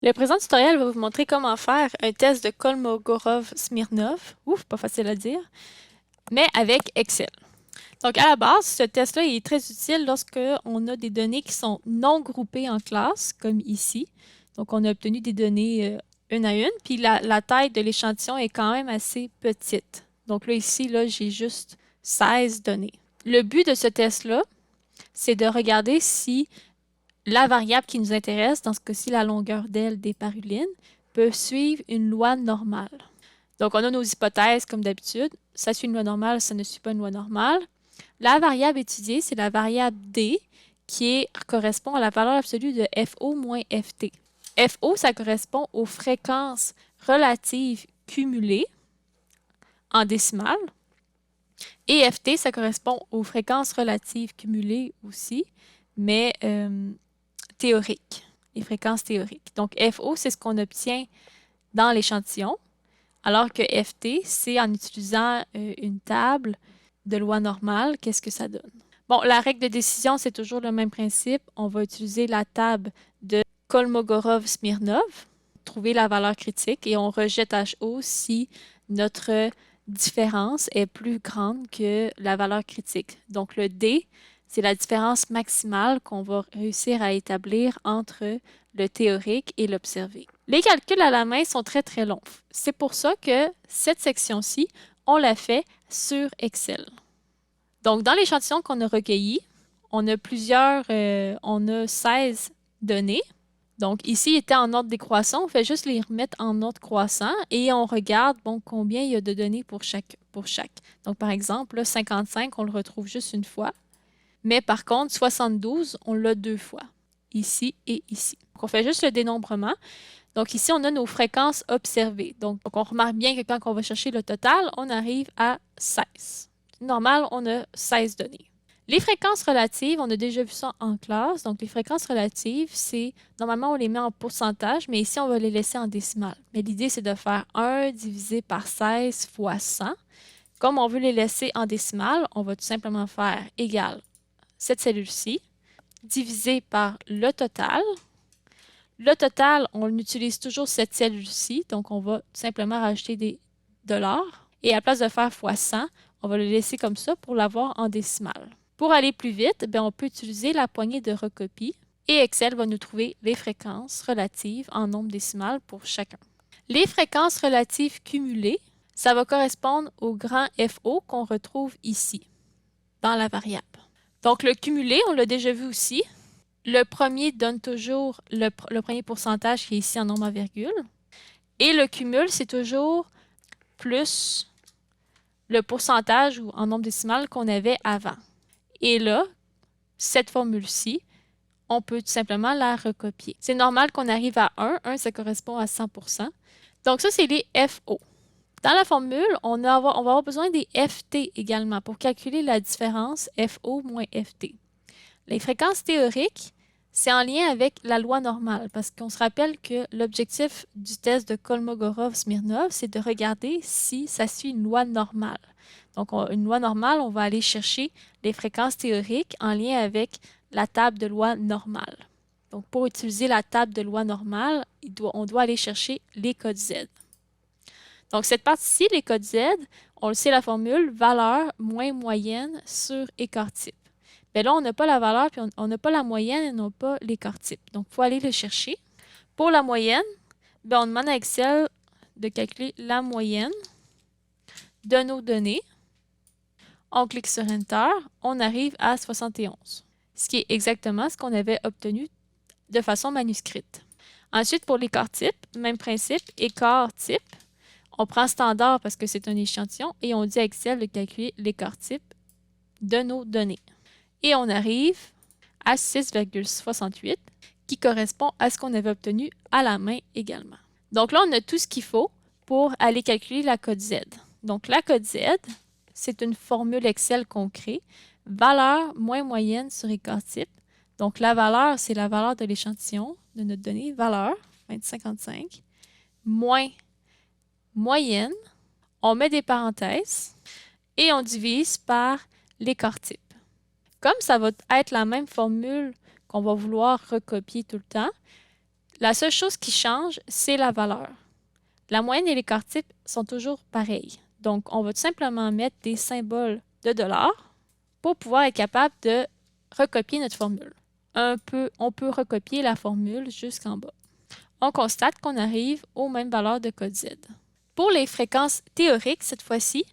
Le présent tutoriel va vous montrer comment faire un test de Kolmogorov-Smirnov, ouf, pas facile à dire, mais avec Excel. Donc à la base, ce test-là est très utile lorsque on a des données qui sont non groupées en classes, comme ici. Donc on a obtenu des données une à une, puis la taille de l'échantillon est quand même assez petite. Donc là, ici, là, j'ai juste 16 données. Le but de ce test-là, c'est de regarder si la variable qui nous intéresse, dans ce cas-ci la longueur d'aile des parulines, peut suivre une loi normale. Donc, on a nos hypothèses comme d'habitude. Ça suit une loi normale, ça ne suit pas une loi normale. La variable étudiée, c'est la variable D qui correspond à la valeur absolue de FO moins FT. FO, ça correspond aux fréquences relatives cumulées en décimale. Et FT, ça correspond aux fréquences relatives cumulées aussi, mais théoriques, les fréquences théoriques. Donc, FO, c'est ce qu'on obtient dans l'échantillon, alors que FT, c'est en utilisant une table de loi normale, qu'est-ce que ça donne? Bon, la règle de décision, c'est toujours le même principe. On va utiliser la table de Kolmogorov-Smirnov, trouver la valeur critique, et on rejette HO si notre différence est plus grande que la valeur critique. Donc, le D, c'est la différence maximale qu'on va réussir à établir entre le théorique et l'observé. Les calculs à la main sont très, très longs. C'est pour ça que cette section-ci, on l'a fait sur Excel. Donc, dans l'échantillon qu'on a recueilli, on a 16 données. Donc, ici, il était en ordre décroissant. On fait juste les remettre en ordre croissant et on regarde combien il y a de données pour chaque. Donc, par exemple, là, 55, on le retrouve juste une fois. Mais par contre, 72, on l'a deux fois, ici et ici. Donc, on fait juste le dénombrement. Donc, ici, on a nos fréquences observées. Donc, on remarque bien que quand on va chercher le total, on arrive à 16. Normal, on a 16 données. Les fréquences relatives, on a déjà vu ça en classe. Donc, les fréquences relatives, c'est normalement, on les met en pourcentage, mais ici, on va les laisser en décimale. Mais l'idée, c'est de faire 1 divisé par 16 fois 100. Comme on veut les laisser en décimale, on va tout simplement faire égal cette cellule-ci divisé par le total. Le total, on utilise toujours cette cellule-ci, donc on va tout simplement rajouter des dollars. Et à la place de faire fois 100, on va le laisser comme ça pour l'avoir en décimale. Pour aller plus vite, on peut utiliser la poignée de recopie et Excel va nous trouver les fréquences relatives en nombre décimal pour chacun. Les fréquences relatives cumulées, ça va correspondre au grand FO qu'on retrouve ici, dans la variable. Donc le cumulé, on l'a déjà vu aussi. Le premier donne toujours le premier pourcentage qui est ici en nombre à virgule. Et le cumul, c'est toujours plus le pourcentage ou en nombre décimal qu'on avait avant. Et là, cette formule-ci, on peut tout simplement la recopier. C'est normal qu'on arrive à 1. 1, ça correspond à 100%. Donc ça, c'est les FO. Dans la formule, on va avoir besoin des FT également pour calculer la différence FO moins FT. Les fréquences théoriques, c'est en lien avec la loi normale, parce qu'on se rappelle que l'objectif du test de Kolmogorov-Smirnov, c'est de regarder si ça suit une loi normale. Donc, une loi normale, on va aller chercher les fréquences théoriques en lien avec la table de loi normale. Donc, pour utiliser la table de loi normale, on doit aller chercher les codes Z. Donc, cette partie-ci, les codes Z, on le sait la formule, valeur moins moyenne sur écart type. Bien là, on n'a pas la valeur, puis on n'a pas la moyenne et on n'a pas l'écart type. Donc, il faut aller le chercher. Pour la moyenne, on demande à Excel de calculer la moyenne de nos données. On clique sur Enter, on arrive à 71, ce qui est exactement ce qu'on avait obtenu de façon manuscrite. Ensuite, pour l'écart type, même principe, écart type. On prend standard parce que c'est un échantillon et on dit à Excel de calculer l'écart type de nos données. Et on arrive à 6,68 qui correspond à ce qu'on avait obtenu à la main également. Donc là, on a tout ce qu'il faut pour aller calculer la code Z. Donc la code Z, c'est une formule Excel qu'on crée. Valeur moins moyenne sur écart type. Donc la valeur, c'est la valeur de l'échantillon de notre donnée. Valeur, 20,55, moins moyenne. On met des parenthèses et on divise par l'écart type. Comme ça va être la même formule qu'on va vouloir recopier tout le temps, La seule chose qui change, c'est la valeur. La moyenne et l'écart type sont toujours pareils. Donc, on va tout simplement mettre des symboles de dollars pour pouvoir être capable de recopier notre formule. On peut recopier la formule jusqu'en bas. On constate qu'on arrive aux mêmes valeurs de code Z. Pour les fréquences théoriques, cette fois-ci,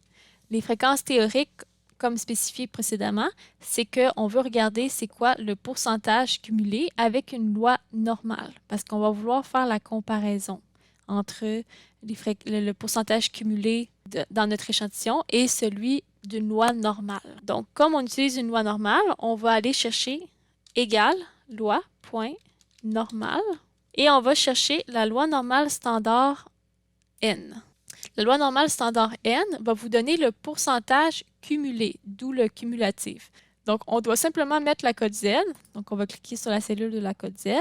les fréquences théoriques, comme spécifié précédemment, c'est qu'on veut regarder c'est quoi le pourcentage cumulé avec une loi normale, parce qu'on va vouloir faire la comparaison entre le pourcentage cumulé dans notre échantillon et celui d'une loi normale. Donc, comme on utilise une loi normale, on va aller chercher égale loi.normale et on va chercher la loi normale standard N. La loi normale standard N va vous donner le pourcentage cumulé, d'où le cumulatif. Donc, on doit simplement mettre la cote Z. Donc, on va cliquer sur la cellule de la cote Z.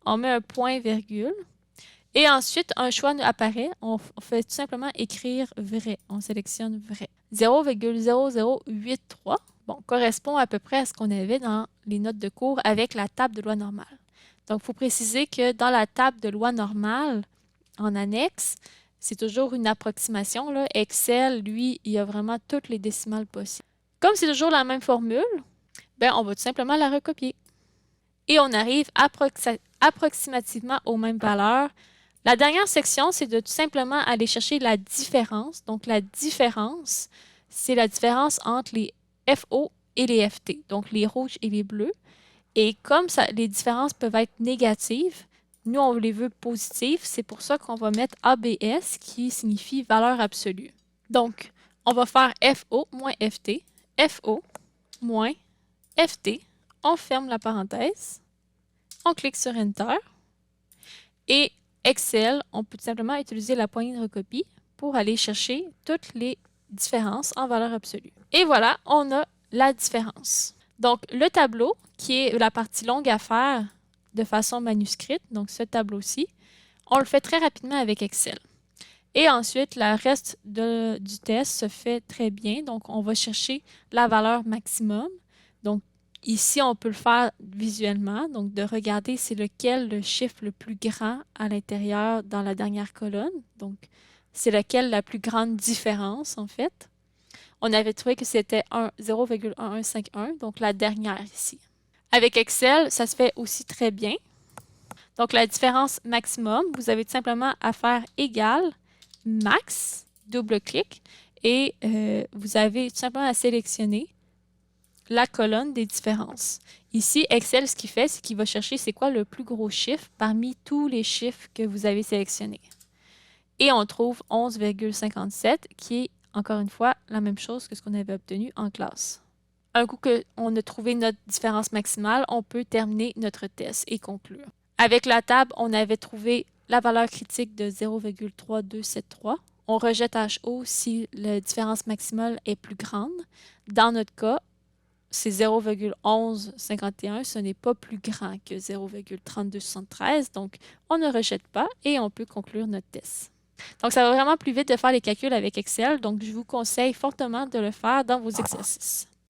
On met un point virgule. Et ensuite, un choix apparaît. On fait tout simplement écrire vrai. On sélectionne vrai. 0,0083 correspond à peu près à ce qu'on avait dans les notes de cours avec la table de loi normale. Donc, il faut préciser que dans la table de loi normale, en annexe, c'est toujours une approximation, là. Excel, lui, il y a vraiment toutes les décimales possibles. Comme c'est toujours la même formule, on va tout simplement la recopier. Et on arrive approximativement aux mêmes valeurs. La dernière section, c'est de tout simplement aller chercher la différence. Donc, la différence, c'est la différence entre les FO et les FT, donc les rouges et les bleus. Et comme les différences peuvent être négatives, nous, on les veut positives. C'est pour ça qu'on va mettre ABS, qui signifie valeur absolue. Donc, on va faire FO moins FT, FO moins FT. On ferme la parenthèse. On clique sur Enter. Et Excel, on peut tout simplement utiliser la poignée de recopie pour aller chercher toutes les différences en valeur absolue. Et voilà, on a la différence. Donc, le tableau, qui est la partie longue à faire de façon manuscrite, donc ce tableau-ci, on le fait très rapidement avec Excel. Et ensuite, le reste du test se fait très bien. Donc, on va chercher la valeur maximum. Donc, ici, on peut le faire visuellement. Donc, de regarder c'est lequel le chiffre le plus grand à l'intérieur dans la dernière colonne. Donc, c'est lequel la plus grande différence, en fait. On avait trouvé que c'était 0,1151, donc la dernière ici. Avec Excel, ça se fait aussi très bien. Donc, la différence maximum, vous avez tout simplement à faire égal max, double-clic, et vous avez tout simplement à sélectionner la colonne des différences. Ici, Excel, ce qu'il fait, c'est qu'il va chercher c'est quoi le plus gros chiffre parmi tous les chiffres que vous avez sélectionnés. Et on trouve 11,57, qui est, encore une fois, la même chose que ce qu'on avait obtenu en classe. Un coup qu'on a trouvé notre différence maximale, on peut terminer notre test et conclure. Avec la table, on avait trouvé la valeur critique de 0,3273. On rejette HO si la différence maximale est plus grande. Dans notre cas, c'est 0,1151. Ce n'est pas plus grand que 0,3273. Donc, on ne rejette pas et on peut conclure notre test. Donc, ça va vraiment plus vite de faire les calculs avec Excel. Donc, je vous conseille fortement de le faire dans vos exercices.